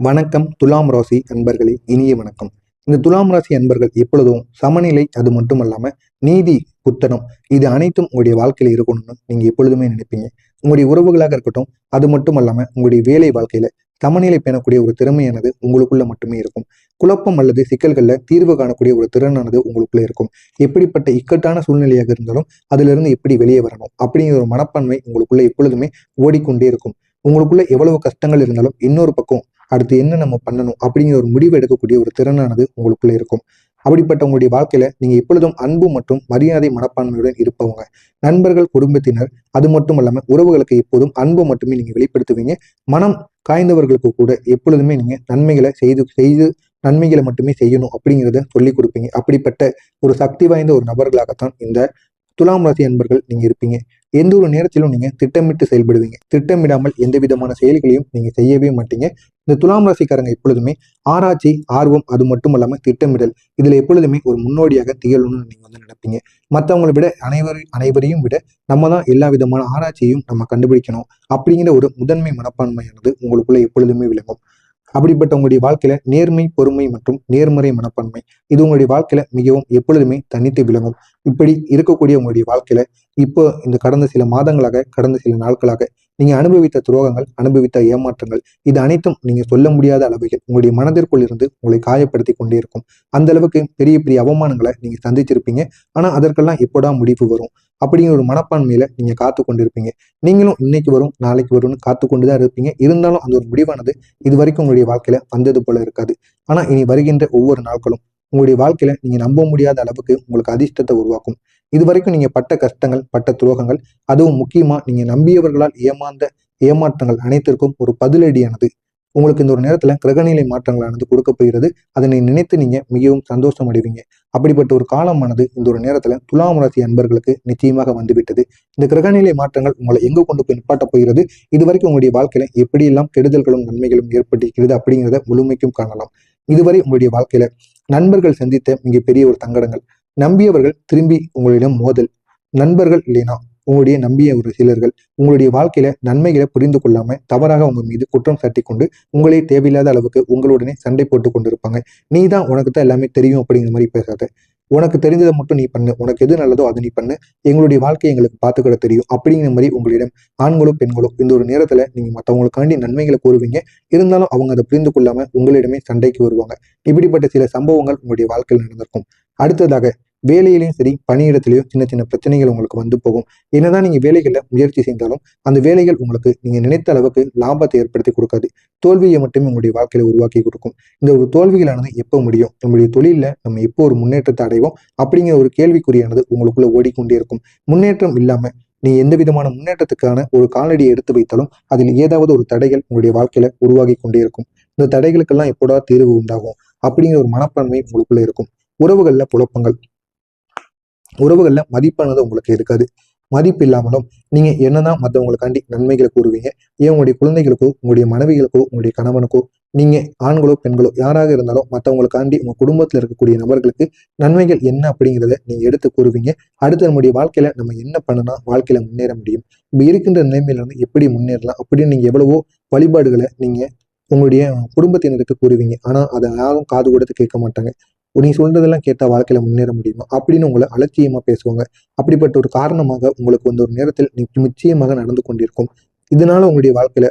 வணக்கம் துலாம் ராசி அன்பர்களே, இனிய வணக்கம். இந்த துலாம் ராசி அன்பர்கள் எப்பொழுதும் சமநிலை, அது மட்டும் இல்லாம நீதி, புத்தனம், இது அனைத்தும் உங்களுடைய வாழ்க்கையில இருக்கணும்னு நீங்க எப்பொழுதுமே நினைப்பீங்க. உங்களுடைய உறவுகளாக இருக்கட்டும், அது மட்டும் இல்லாம உங்களுடைய வேலை வாழ்க்கையில சமநிலை பேணக்கூடிய ஒரு திறமையானது உங்களுக்குள்ள மட்டுமே இருக்கும். குழப்பம் அல்லது சிக்கல்கள்ல தீர்வு காணக்கூடிய ஒரு திறனானது உங்களுக்குள்ள இருக்கும். எப்படிப்பட்ட இக்கட்டான சூழ்நிலையாக இருந்தாலும் அதிலிருந்து எப்படி வெளியே வரணும் அப்படிங்கிற ஒரு மனப்பான்மை உங்களுக்குள்ள எப்பொழுதுமே ஓடிக்கொண்டே இருக்கும். உங்களுக்குள்ள எவ்வளவு கஷ்டங்கள் இருந்தாலும் இன்னொரு பக்கம் அடுத்து என்ன நம்ம பண்ணணும் அப்படிங்கிற ஒரு முடிவு எடுக்கக்கூடிய ஒரு திறனானது உங்களுக்குள்ள இருக்கும். அப்படிப்பட்ட உங்களுடைய வாழ்க்கையில நீங்க எப்பொழுதும் அன்பு மற்றும் மரியாதை மனப்பான்மையுடன் இருப்பவங்க. நண்பர்கள், குடும்பத்தினர், அது மட்டும் இல்லாம உறவுகளுக்கு எப்போதும் அன்பு மட்டுமே நீங்க வெளிப்படுத்துவீங்க. மனம் காய்ந்தவர்களுக்கு கூட எப்பொழுதுமே நீங்க நன்மைகளை செய்து செய்து நன்மைகளை மட்டுமே செய்யணும் அப்படிங்கிறத சொல்லிக் கொடுப்பீங்க. அப்படிப்பட்ட ஒரு சக்தி வாய்ந்த ஒரு நபர்களாகத்தான் இந்த துலாம் ராசி அன்பர்கள் நீங்க இருப்பீங்க. எந்த ஒரு நேரத்திலும் நீங்க திட்டமிட்டு செயல்படுவீங்க. திட்டமிடாமல் எந்த விதமான செயல்களையும் நீங்க செய்யவே மாட்டீங்க. இந்த துலாம் ராசிக்காரங்க எப்பொழுதுமே ஆராய்ச்சி, ஆர்வம், அது மட்டும் இல்லாம திட்டமிடல், இதுல எப்பொழுதுமே ஒரு முன்னோடியாக திகழணும்னு நீங்க நினைப்பீங்க. மற்றவங்களை விட அனைவரையும் விட நம்ம தான் எல்லா விதமான ஆராய்ச்சியையும் நம்ம கண்டுபிடிக்கணும் அப்படிங்கிற ஒரு முதன்மை மனப்பான்மையானது உங்களுக்குள்ள எப்பொழுதுமே விளங்கும். அப்படிப்பட்ட உங்களுடைய வாழ்க்கையில நேர்மை, பொறுமை மற்றும் நேர்மறை மனப்பான்மை, இது உங்களுடைய வாழ்க்கையில மிகவும் எப்பொழுதுமே தனித்து விளங்கும். இப்படி இருக்கக்கூடிய உங்களுடைய வாழ்க்கையில இப்போ இந்த கடந்த சில மாதங்களாக, கடந்த சில நாட்களாக நீங்க அனுபவித்த துரோகங்கள், அனுபவித்த ஏமாற்றங்கள், இது அனைத்தும் நீங்க சொல்ல முடியாத அளவுகள் உங்களுடைய மனதிற்குள் இருந்து உங்களை காயப்படுத்தி கொண்டே இருக்கும். அந்த அளவுக்கு பெரிய பெரிய அவமானங்களை நீங்க சந்திச்சிருப்பீங்க. ஆனா அதற்கெல்லாம் எப்போடா முடிவு வரும் அப்படிங்கிற ஒரு மனப்பான்மையில நீங்க காத்து கொண்டிருப்பீங்க. நீங்களும் இன்னைக்கு வரும், நாளைக்கு வரும்னு காத்து கொண்டுதான் இருப்பீங்க. இருந்தாலும் அந்த ஒரு முடிவானது இது வரைக்கும் உங்களுடைய வாழ்க்கையில வந்தது போல இருக்காது. ஆனா இனி வருகின்ற ஒவ்வொரு நாட்களும் உங்களுடைய வாழ்க்கையில நீங்க நம்ப முடியாத அளவுக்கு உங்களுக்கு அதிர்ஷ்டத்தை உருவாக்கும். இது வரைக்கும் நீங்க பட்ட கஷ்டங்கள், பட்ட துரோகங்கள், அதுவும் முக்கியமா நீங்க நம்பியவர்களால் ஏமாந்த ஏமாற்றங்கள் அனைத்திற்கும் ஒரு பதிலடியானது உங்களுக்கு இந்த ஒரு நேரத்துல கிரகநிலை மாற்றங்களானது கொடுக்க போகிறது. அதனை நினைத்து நீங்க மிகவும் சந்தோஷம் அடைவீங்க. அப்படிப்பட்ட ஒரு காலமானது இந்த ஒரு நேரத்துல துலாம் ராசி அன்பர்களுக்கு நிச்சயமாக வந்துவிட்டது. இந்த கிரகநிலை மாற்றங்கள் உங்களை எங்க கொண்டு போய் நிப்பாட்ட போகிறது, இதுவரைக்கும் உங்களுடைய வாழ்க்கையில எப்படியெல்லாம் கெடுதல்களும் நன்மைகளும் ஏற்பட்டிருக்கிறது அப்படிங்கிறத முழுமைக்கும் காணலாம். இதுவரை உங்களுடைய வாழ்க்கையில நண்பர்கள் சந்தித்த மிகப்பெரிய ஒரு சங்கடங்கள், நம்பியவர்கள் திரும்பி உங்களிடம் மோதல், நண்பர்கள் இல்லைனா உங்களுடைய நம்பிய ஒரு சிலர்கள் உங்களுடைய வாழ்க்கையில நன்மைகளை புரிந்து கொள்ளாம தவறாக உங்க மீது குற்றம் சாட்டி கொண்டு உங்களே தேவையில்லாத அளவுக்கு உங்களுடனே சண்டை போட்டு கொண்டிருப்பாங்க. நீ தான், உனக்கு தான் எல்லாமே தெரியும் அப்படிங்கிற மாதிரி பேசாத. உனக்கு தெரிஞ்சதை மட்டும் நீ பண்ணு, உனக்கு எது நல்லதோ அதை நீ பண்ணு, எங்களுடைய வாழ்க்கையை எங்களுக்கு பார்த்துக்கிட தெரியும் அப்படிங்கிற மாதிரி உங்களிடம் ஆண்களோ பெண்களோ இந்த ஒரு நேரத்துல நீங்க மற்றவங்களுக்காண்டி நன்மைகளை கூறுவீங்க. இருந்தாலும் அவங்க அதை புரிந்து கொள்ளாம உங்களிடமே சண்டைக்கு வருவாங்க. இப்படிப்பட்ட சில சம்பவங்கள் உங்களுடைய வாழ்க்கையில் நடந்திருக்கும். அடுத்ததாக வேலையிலையும் சரி, பணியிடத்திலையும் சின்ன சின்ன பிரச்சனைகள் உங்களுக்கு வந்து போகும். என்னதான் நீங்க வேலைகள்ல முயற்சி செய்தாலும் அந்த வேலைகள் உங்களுக்கு நீங்க நினைத்த அளவுக்கு லாபத்தை ஏற்படுத்தி கொடுக்காது. தோல்வியை மட்டுமே உங்களுடைய வாழ்க்கையில உருவாக்கி கொடுக்கும். இந்த ஒரு தோல்விகளானது எப்போ முடியும், நம்முடைய தொழில நம்ம எப்போ ஒரு முன்னேற்றத்தை அடைவோம் அப்படிங்கிற ஒரு கேள்விக்குறியானது உங்களுக்குள்ள ஓடிக்கொண்டே இருக்கும். முன்னேற்றம் இல்லாம நீ எந்த விதமான முன்னேற்றத்துக்கான ஒரு காலடியை எடுத்து வைத்தாலும் அதில் ஏதாவது ஒரு தடைகள் உங்களுடைய வாழ்க்கையில உருவாகி கொண்டே இருக்கும். இந்த தடைகளுக்கெல்லாம் எப்போடா தீர்வு உண்டாகும் அப்படிங்கிற ஒரு மனப்பான்மை உங்களுக்குள்ள இருக்கும். உறவுகள்ல குழப்பங்கள், உறவுகள்ல மதிப்பானது உங்களுக்கு இருக்காது. மதிப்பு இல்லாமலும் நீங்க என்னதான் மற்றவங்களுக்காண்டி நன்மைகளை கூறுவீங்க. ஏன் உங்களுடைய குழந்தைகளுக்கோ, உங்களுடைய மனைவிகளுக்கோ, உங்களுடைய கணவனுக்கோ, நீங்க ஆண்களோ பெண்களோ யாராக இருந்தாலும் மற்றவங்களுக்காண்டி உங்க குடும்பத்துல இருக்கக்கூடிய நபர்களுக்கு நன்மைகள் என்ன அப்படிங்கிறத நீங்க எடுத்து கூறுவீங்க. அடுத்து நம்முடைய வாழ்க்கையில நம்ம என்ன பண்ணனா வாழ்க்கையில முன்னேற முடியும், இப்ப இருக்கின்ற நிலைமையில இருந்து எப்படி முன்னேறலாம் அப்படின்னு நீங்க எவ்வளவோ வழிபாடுகளை நீங்க உங்களுடைய குடும்பத்தினருக்கு கூறுவீங்க. ஆனா அதை யாரும் காது கொடுத்து கேட்க மாட்டாங்க. நீ சொல்றதெல்லாம் கேட்டா வாழ்க்கையில முன்னேற முடியுமா அப்படின்னு உங்களை அலட்சியமா பேசுவாங்க. அப்படிப்பட்ட ஒரு காரணமாக உங்களுக்கு வந்து ஒரு நேரத்தில் நிச்சயமாக நடந்து கொண்டிருக்கும். இதனால உங்களுடைய வாழ்க்கையில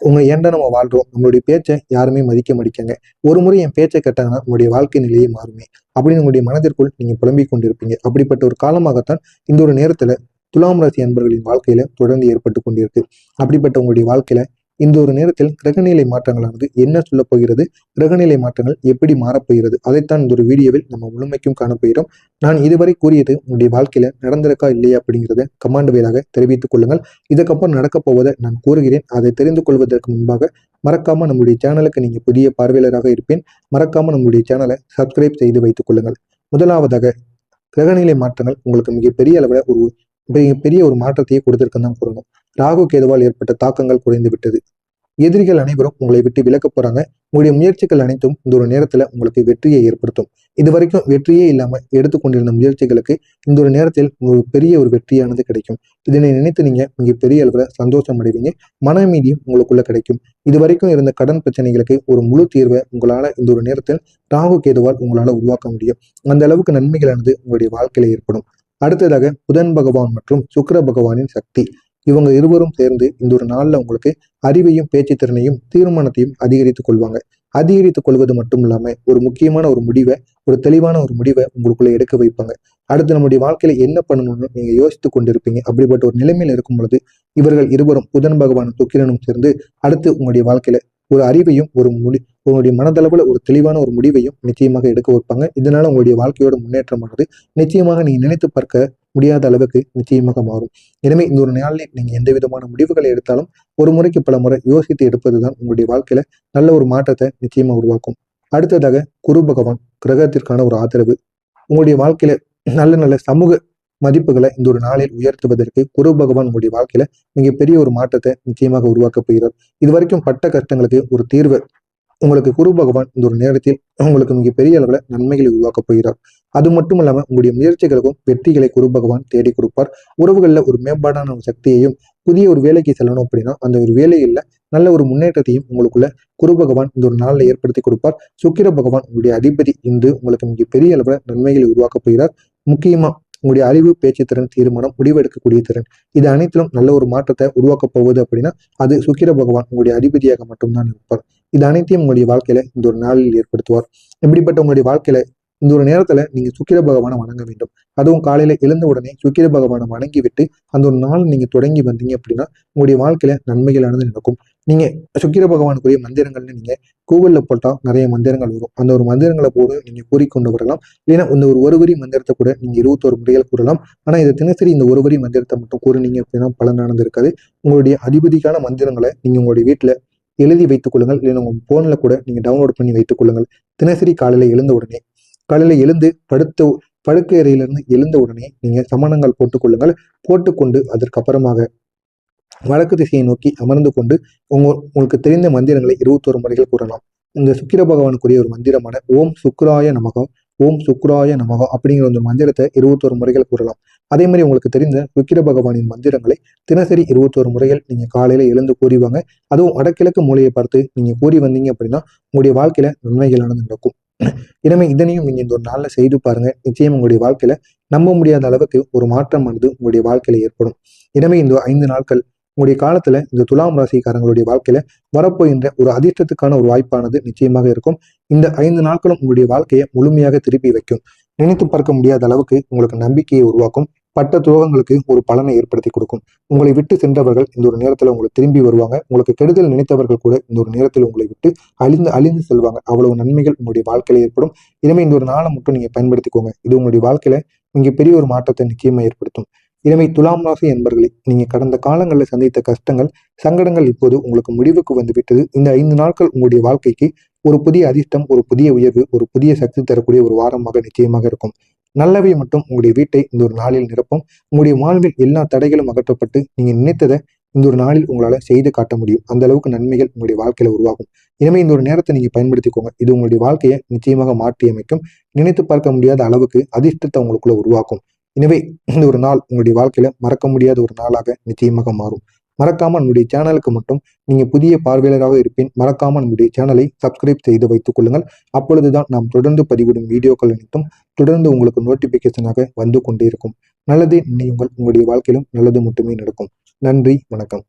உங்க ஏன்டா நம்ம வாழ்றோம், நம்மளுடைய பேச்சை யாருமே மதிக்க மாட்டேங்க, ஒரு முறை என் பேச்சை கேட்டாங்கன்னா உங்களுடைய வாழ்க்கை நிலையே மாறுமே அப்படின்னு உங்களுடைய மனதிற்குள் நீங்க புலம்பிக் கொண்டிருப்பீங்க. அப்படிப்பட்ட ஒரு காலமாகத்தான் இந்த ஒரு நேரத்துல துலாம் ராசி அன்பர்களின் வாழ்க்கையில தொடர்ந்து ஏற்பட்டு கொண்டிருக்கு. அப்படிப்பட்ட உங்களுடைய வாழ்க்கையில இந்த ஒரு நேரத்தில் கிரகநிலை மாற்றங்களானது என்ன சொல்ல போகிறது, கிரகநிலை மாற்றங்கள் எப்படி மாறப்போகிறது, அதைத்தான் இந்த ஒரு வீடியோவில் நம்ம முழுமைக்கும் காணப்போகிறோம். நான் இதுவரை கூறியது உங்களுடைய வாழ்க்கையில நடந்திருக்கா இல்லையா அப்படிங்கிறத கமாண்ட் வாயிலாக தெரிவித்துக் கொள்ளுங்கள். இதுக்கப்புறம் நடக்க போவதை நான் கூறுகிறேன். அதை தெரிந்து கொள்வதற்கு முன்பாக மறக்காம நம்முடைய சேனலுக்கு நீங்க புதிய பார்வையாளராக இருப்பேன், மறக்காம நம்முடைய சேனலை சப்ஸ்கிரைப் செய்து வைத்துக் கொள்ளுங்கள். முதலாவதாக கிரகநிலை மாற்றங்கள் உங்களுக்கு மிகப்பெரிய அளவில் மிகப்பெரிய ஒரு மாற்றத்தையே கொடுத்திருக்குன்னு தான் கூறணும். ராகு கேதுவால் ஏற்பட்ட தாக்கங்கள் குறைந்து விட்டது. எதிரிகள் அனைவரும் உங்களை விட்டு விலக்க போறாங்க. உங்களுடைய முயற்சிகள் அனைத்தும் இந்த ஒரு நேரத்துல உங்களுக்கு வெற்றியை ஏற்படுத்தும். இது வரைக்கும் வெற்றியே இல்லாம எடுத்துக்கொண்டிருந்த முயற்சிகளுக்கு இந்த ஒரு நேரத்தில் உங்களுக்கு பெரிய ஒரு வெற்றியானது கிடைக்கும். இதனை நினைத்து நீங்க மிக பெரிய அளவுல சந்தோஷம் அடைவீங்க. மன அமைதியும் உங்களுக்குள்ள கிடைக்கும். இது வரைக்கும் இருந்த கடன் பிரச்சனைகளுக்கு ஒரு முழு தீர்வை உங்களால இந்த ஒரு நேரத்தில் ராகு கேதுவால் உங்களால உருவாக்க முடியும். அந்த அளவுக்கு நன்மைகளானது உங்களுடைய வாழ்க்கையில ஏற்படும். அடுத்ததாக புதன் பகவான் மற்றும் சுக்கிர பகவானின் சக்தி, இவங்க இருவரும் சேர்ந்து இந்த ஒரு நாள்ல உங்களுக்கு அறிவையும் பேச்சு திறனையும் தீர்மானத்தையும் அதிகரித்துக் கொள்வாங்க. அதிகரித்துக் கொள்வது மட்டும் இல்லாம ஒரு முக்கியமான ஒரு முடிவை, ஒரு தெளிவான ஒரு முடிவை உங்களுக்குள்ள எடுக்க வைப்பாங்க. அடுத்து நம்முடைய வாழ்க்கையில என்ன பண்ணணும்னு நீங்க யோசித்துக் கொண்டிருப்பீங்க. அப்படிப்பட்ட ஒரு நிலைமையில இருக்கும் பொழுது இவர்கள் இருவரும் புதன் பகவானும் சுக்கிரனும் சேர்ந்து அடுத்து உங்களுடைய வாழ்க்கையில ஒரு அறிவையும் உங்களுடைய மனதளவுல ஒரு தெளிவான ஒரு முடிவையும் நிச்சயமாக எடுக்க வைப்பாங்க. இதனால உங்களுடைய வாழ்க்கையோட முன்னேற்றமானது நிச்சயமாக நீங்க நினைத்து பார்க்க முடியாத அளவுக்கு நிச்சயமாக மாறும். எனவே இந்த ஒரு நாளில் நீங்க எந்த விதமான முடிவுகளை எடுத்தாலும் ஒரு முறைக்கு பல முறை யோசித்து எடுப்பதுதான் உங்களுடைய வாழ்க்கையில நல்ல ஒரு மாற்றத்தை நிச்சயமா உருவாக்கும். அடுத்ததாக குரு பகவான் கிரகத்திற்கான ஒரு ஆதரவு, உங்களுடைய வாழ்க்கையில நல்ல நல்ல சமூக மதிப்புகளை இந்த ஒரு நாளில் உயர்த்துவதற்கு குரு பகவான் உங்களுடைய வாழ்க்கையில மிகப்பெரிய ஒரு மாற்றத்தை நிச்சயமாக உருவாக்க போகிறார். இது வரைக்கும் பட்ட கஷ்டங்களுக்கு ஒரு தீர்வை உங்களுக்கு குரு பகவான் இந்த ஒரு நேரத்தில் உங்களுக்கு மிகப்பெரிய அளவுல நன்மைகளை உருவாக்க போகிறார். அது மட்டும் இல்லாம உங்களுடைய முயற்சிகளுக்கும் வெற்றிகளை குரு பகவான் தேடி கொடுப்பார். உறவுகள்ல ஒரு மேம்பாடான ஒரு சக்தியையும், புதிய ஒரு வேலைக்கு செல்லணும் அப்படின்னா அந்த ஒரு வேலையில நல்ல ஒரு முன்னேற்றத்தையும் உங்களுக்குள்ள குரு பகவான் இந்த ஒரு நாள்ல ஏற்படுத்தி கொடுப்பார். சுக்கிர பகவான் உங்களுடைய அதிபதி இன்று உங்களுக்கு மிகப்பெரிய அளவுல நன்மைகளை உருவாக்க போகிறார். முக்கியமா உங்களுடைய அறிவு, பேச்சு திறன், தீர்மானம், முடிவெடுக்கக்கூடிய திறன், இது அனைத்திலும் நல்ல ஒரு மாற்றத்தை உருவாக்க போகுது அப்படின்னா அது சுக்கிர பகவான் உங்களுடைய அதிபதியாக மட்டும்தான் இருப்பார். இது அனைத்தையும் உங்களுடைய வாழ்க்கையில இந்த ஒரு நாளில் ஏற்படுத்துவார். இப்படிப்பட்ட உங்களுடைய வாழ்க்கையில இந்த ஒரு நேரத்துல நீங்க சுக்கிர பகவானை வணங்க வேண்டும். அதுவும் காலையில எழுந்த உடனே சுக்கிர பகவானை வணங்கி விட்டு அந்த ஒரு நாள் நீங்க தொடங்கி வந்தீங்க அப்படின்னா உங்களுடைய வாழ்க்கையில நன்மைகளானது நடக்கும். நீங்க சுக்கிர பகவானுக்குரிய மந்திரங்கள்னு நீங்க கூகுள்ல போட்டா நிறைய மந்திரங்கள் வரும். அந்த ஒரு மந்திரங்களை போது நீங்க கூறிக்கொண்டு வரலாம். இல்லைன்னா இந்த ஒரு வரி மந்திரத்தை கூட நீங்க 21 முறைகள் கூறலாம். ஆனா இதை தினசரி இந்த ஒரு வரி மந்திரத்தை மட்டும் கூறினீங்க அப்படின்னா பலனானது இருக்காது. உங்களுடைய அதிபதிக்கான மந்திரங்களை நீங்க உங்களுடைய வீட்டுல எழுதி வைத்துக் கொள்ளுங்கள். இல்லைன்னா உங்க போன்ல கூட நீங்க டவுன்லோட் பண்ணி வைத்துக் கொள்ளுங்கள். தினசரி காலையில எழுந்து படுக்கை அறையிலிருந்து எழுந்த உடனே நீங்க சமணங்கள் போட்டுக் போட்டுக்கொண்டு அதற்கப்புறமாக வடக்கு திசையை நோக்கி அமர்ந்து கொண்டு உங்களுக்கு தெரிந்த மந்திரங்களை 21 முறைகள் கூறலாம். இந்த சுக்கிர பகவானுக்குரிய ஒரு மந்திரமான ஓம் சுக்ராய நமகம், ஓம் சுக்ராய நமகம் அப்படிங்கிற ஒரு மந்திரத்தை 21 முறைகள் கூறலாம். அதே மாதிரி உங்களுக்கு தெரிந்த சுக்கிர பகவானின் மந்திரங்களை தினசரி 21 முறைகள் நீங்க காலையில எழுந்து கூறிவாங்க. அதுவும் வடகிழக்கு மூலையை பார்த்து நீங்க கூறி வந்தீங்க அப்படின்னா உங்களுடைய வாழ்க்கையில நன்மைகளானது நடக்கும். எனவே இதனையும் நீங்க இந்த ஒரு நாள்ல செய்து பாருங்க. நிச்சயம் உங்களுடைய வாழ்க்கையில நம்ப முடியாத அளவுக்கு ஒரு மாற்றமானது உங்களுடைய வாழ்க்கையில ஏற்படும். எனவே இந்த 5 நாட்கள் உங்களுடைய காலத்துல இந்த துலாம் ராசிக்காரங்களுடைய வாழ்க்கையில வரப்போகின்ற ஒரு அதிர்ஷ்டத்துக்கான ஒரு வாய்ப்பானது நிச்சயமாக இருக்கும். இந்த 5 நாட்களும் உங்களுடைய வாழ்க்கையை முழுமையாக திருப்பி வைக்கும். நினைத்து பார்க்க முடியாத அளவுக்கு உங்களுக்கு நம்பிக்கையை உருவாக்கும். பட்ட துரோகங்களுக்கு ஒரு பலனை ஏற்படுத்தி கொடுக்கும். உங்களை விட்டு சென்றவர்கள் இந்த ஒரு நேரத்துல உங்களுக்கு திரும்பி வருவாங்க. உங்களுக்கு கெடுதல் நினைத்தவர்கள் கூட இந்த ஒரு நேரத்தில் உங்களை விட்டு அழிந்து செல்வாங்க. அவ்வளவு நன்மைகள் உங்களுடைய வாழ்க்கையில ஏற்படும். எனவே இந்த ஒரு நாளை மட்டும் நீங்க பயன்படுத்திக்கோங்க. இது உங்களுடைய வாழ்க்கையில மிகப்பெரிய ஒரு மாற்றத்தை நிச்சயமா ஏற்படுத்தும். எனவே துலாம் ராசி என்பர்களே, நீங்க கடந்த காலங்களில் சந்தித்த கஷ்டங்கள், சங்கடங்கள் இப்போது உங்களுக்கு முடிவுக்கு வந்து விட்டது. இந்த 5 நாட்கள் உங்களுடைய வாழ்க்கைக்கு ஒரு புதிய அதிர்ஷ்டம், ஒரு புதிய உயர்வு, ஒரு புதிய சக்தி தரக்கூடிய ஒரு வாரமாக நிச்சயமாக இருக்கும். நல்லவை மட்டும் உங்களுடைய வீட்டை இந்த ஒரு நாளில் நிரப்பும். உங்களுடைய வாழ்வில் எல்லா தடைகளும் அகற்றப்பட்டு நீங்க நினைத்ததை இந்த ஒரு நாளில் உங்களால செய்து காட்ட முடியும். அந்த அளவுக்கு நன்மைகள் உங்களுடைய வாழ்க்கையில உருவாகும். எனவே இந்த ஒரு நேரத்தை நீங்க பயன்படுத்திக்கோங்க. இது உங்களுடைய வாழ்க்கையை நிச்சயமாக மாற்றி அமைக்கும். நினைத்து பார்க்க முடியாத அளவுக்கு அதிர்ஷ்டத்தை உங்களுக்குள்ள உருவாக்கும். எனவே இந்த ஒரு நாள் உங்களுடைய வாழ்க்கையில மறக்க முடியாத ஒரு நாளாக நிச்சயமாக மாறும். மறக்காம நம்முடைய சேனலுக்கு மட்டும் நீங்க புதிய பார்வையாளராக இருப்பேன். மறக்காம நம்முடைய சேனலை சப்ஸ்கிரைப் செய்து வைத்துக் கொள்ளுங்கள். அப்பொழுதுதான் நாம் தொடர்ந்து பதிவிடும் வீடியோக்கள் அனைத்தும் தொடர்ந்து உங்களுக்கு நோட்டிபிகேஷனாக வந்து கொண்டே இருக்கும். நல்லதே நினையுங்கள். உங்களுடைய வாழ்க்கையிலும் நல்லது மட்டுமே நடக்கும். நன்றி, வணக்கம்.